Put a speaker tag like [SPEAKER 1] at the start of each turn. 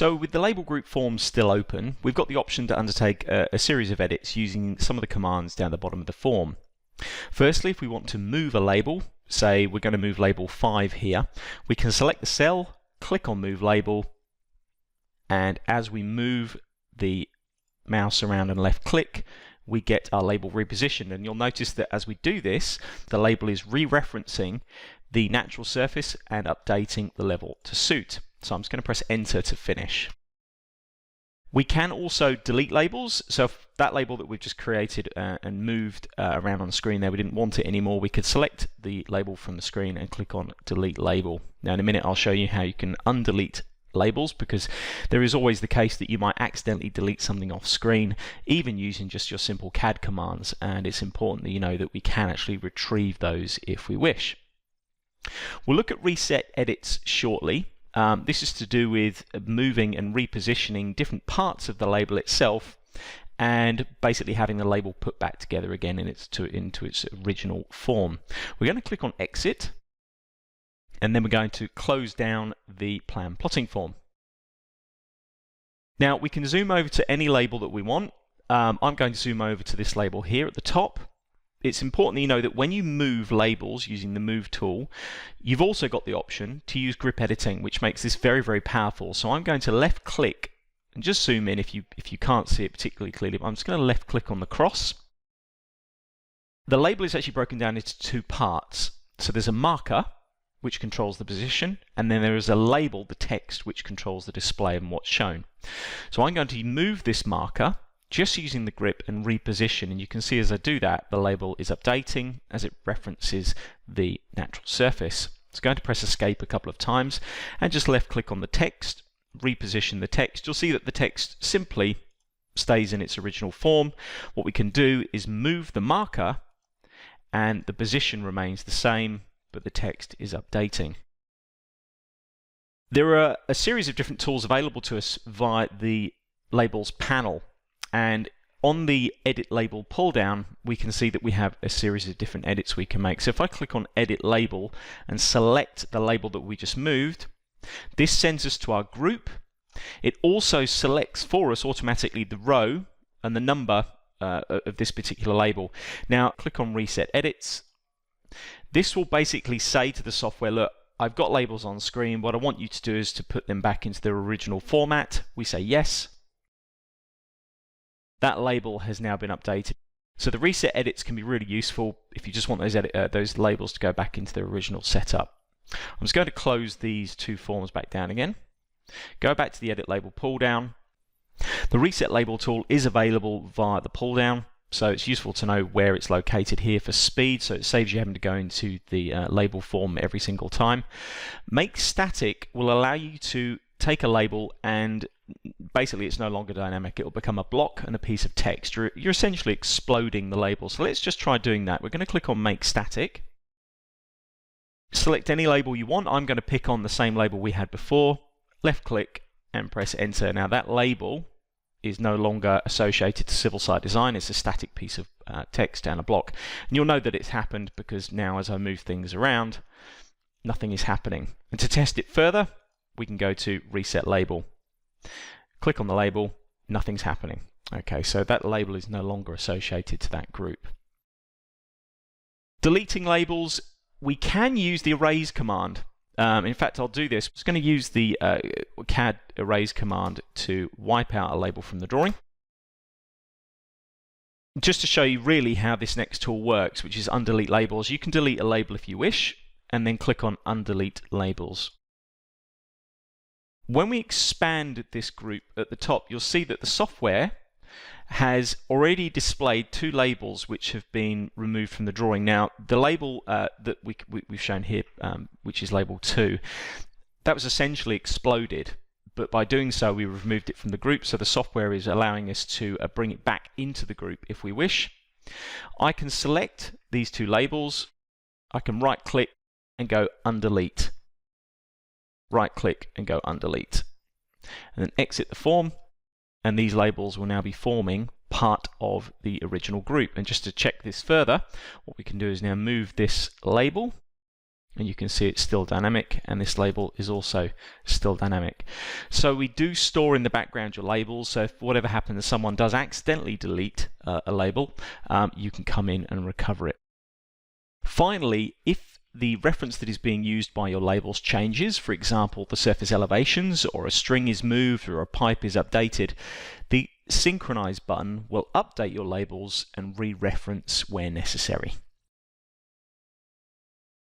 [SPEAKER 1] So with the label group form still open, we've got the option to undertake a series of edits using some of the commands down the bottom of the form. Firstly, if we want to move a label, say we're going to move label 5 here, we can select the cell, click on Move Label, and as we move the mouse around and left click, we get our label repositioned. And you'll notice that as we do this, the label is re-referencing the natural surface and updating the level to suit. So I'm just going to press Enter to finish. We can also delete labels. So if that label that we've just created and moved around on the screen there, we didn't want it anymore, we could select the label from the screen and click on Delete Label. Now in a minute I'll show you how you can undelete labels, because there is always the case that you might accidentally delete something off screen, even using just your simple CAD commands, and it's important that you know that we can actually retrieve those if we wish. We'll look at reset edits shortly. This is to do with moving and repositioning different parts of the label itself and basically having the label put back together again into its original form. We're going to click on Exit, and then we're going to close down the plan plotting form. Now we can zoom over to any label that we want. I'm going to zoom over to this label here at the top. It's important that you know that when you move labels using the Move tool, you've also got the option to use grip editing, which makes this very, very powerful. So I'm going to left click and just zoom in if you can't see it particularly clearly. But I'm just going to left click on the cross. The label is actually broken down into two parts. So there's a marker, which controls the position, and then there is a label, the text, which controls the display and what's shown. So I'm going to move this marker just using the grip and reposition, and you can see as I do that the label is updating as it references the natural surface. It's going to press Escape a couple of times and just left click on the text, reposition the text. You'll see that the text simply stays in its original form. What we can do is move the marker and the position remains the same, but the text is updating. There are a series of different tools available to us via the Labels panel. And on the Edit Label pull down, we can see that we have a series of different edits we can make. So if I click on Edit Label and select the label that we just moved, this sends us to our group. It also selects for us automatically the row and the number of this particular label. Now click on Reset Edits. This will basically say to the software, look, I've got labels on screen. What I want you to do is to put them back into their original format. We say yes. That label has now been updated. So the reset edits can be really useful if you just want those labels to go back into their original setup. I'm just going to close these two forms back down again. Go back to the Edit Label pull down. The Reset Label tool is available via the pull down, so it's useful to know where it's located here for speed, so it saves you having to go into the label form every single time. Make Static will allow you to take a label and basically it's no longer dynamic. It will become a block and a piece of text. You're essentially exploding the label. So let's just try doing that. We're going to click on Make Static. Select any label you want. I'm going to pick on the same label we had before. Left click and press Enter. Now that label is no longer associated to civil site design. It's a static piece of text and a block. And you'll know that it's happened because now as I move things around, nothing is happening. And to test it further, we can go to Reset Label. Click on the label, nothing's happening. Okay, so that label is no longer associated to that group. Deleting labels, we can use the erase command. In fact, I'll do this. I'm just going to use the CAD erase command to wipe out a label from the drawing. Just to show you really how this next tool works, which is Undelete Labels. You can delete a label if you wish, and then click on Undelete Labels. When we expand this group at the top, you'll see that the software has already displayed two labels which have been removed from the drawing. Now, the label that we've shown here, which is label 2, that was essentially exploded, but by doing so we removed it from the group, so the software is allowing us to bring it back into the group if we wish. I can select these two labels, I can right click and go Undelete. Right click and go Undelete. And then exit the form, and these labels will now be forming part of the original group. And just to check this further, what we can do is now move this label and you can see it's still dynamic, and this label is also still dynamic. So we do store in the background your labels, so if whatever happens, someone does accidentally delete a label, you can come in and recover it. Finally, if the reference that is being used by your labels changes, for example the surface elevations, or a string is moved, or a pipe is updated, the Synchronise button will update your labels and re-reference where necessary.